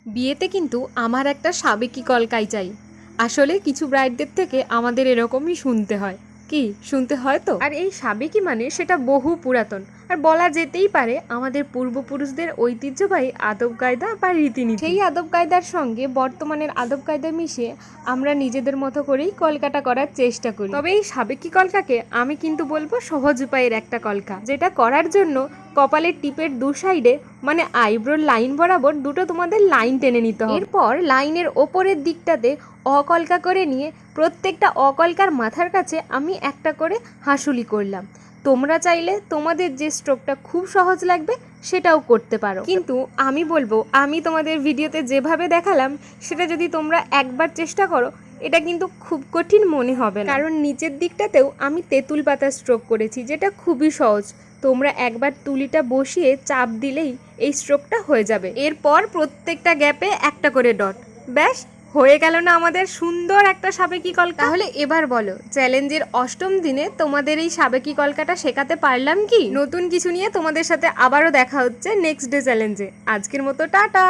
বিয়েতে কিন্তু আমার একটা সাবেকি কলকাই চাই। আসলে কিছু ব্রাইডদের থেকে আমাদের এরকমই শুনতে হয়। কি শুনতে হয় তো? আর এই সাবেকি মানে সেটা বহু পুরাতন, আর বলা যেতেই পারে আমাদের পূর্বপুরুষদের ঐতিহ্যবাহী আদব কায়দা বা রীতিনীতি। সেই আদব কায়দার সঙ্গে বর্তমানের আদব কায়দা মিশিয়ে আমরা নিজেদের মতো করেই কলকাটা করার চেষ্টা করি। তবে এই সাবেকি কলকাকে আমি কিন্তু বলবো সহজ উপায়ের একটা কলকা, যেটা করার জন্য কপালের টিপের দু সাইডে মানে আইব্রোর লাইন বরাবর দুটো তোমাদের লাইন টেনে নিতে হবে। এরপর লাইনের ওপরের দিকটাতে অকলকা করে নিয়ে প্রত্যেকটা অকলকার মাথার কাছে আমি একটা করে হাসুলি করলাম। তোমরা চাইলে তোমাদের যে স্ট্রোকটা খুব সহজ লাগবে সেটাও করতে পারো, কিন্তু আমি বলবো আমি তোমাদের ভিডিওতে যেভাবে দেখালাম সেটা যদি তোমরা একবার চেষ্টা করো এটা কিন্তু খুব কঠিন মনে হবে না, কারণ নিচের দিকটাতেও আমি তেঁতুল পাতা স্ট্রোক করেছি, যেটা খুবই সহজ। তোমরা একবার তুলিটা বসিয়ে চাপ দিলেই এই স্ট্রোকটা হয়ে যাবে। এরপর প্রত্যেকটা গ্যাপে একটা করে ডট, ব্যাস হয়ে গেল না আমাদের সুন্দর একটা সাবেকি কলকা। তাহলে এবার বলো, চ্যালেঞ্জের অষ্টম দিনে তোমাদের এই সাবেকি কলকাটা শেখাতে পারলাম কি? নতুন কিছু নিয়ে তোমাদের সাথে আবারও দেখা হচ্ছে নেক্সট ডে চ্যালেঞ্জে। আজকের মতো টাটা।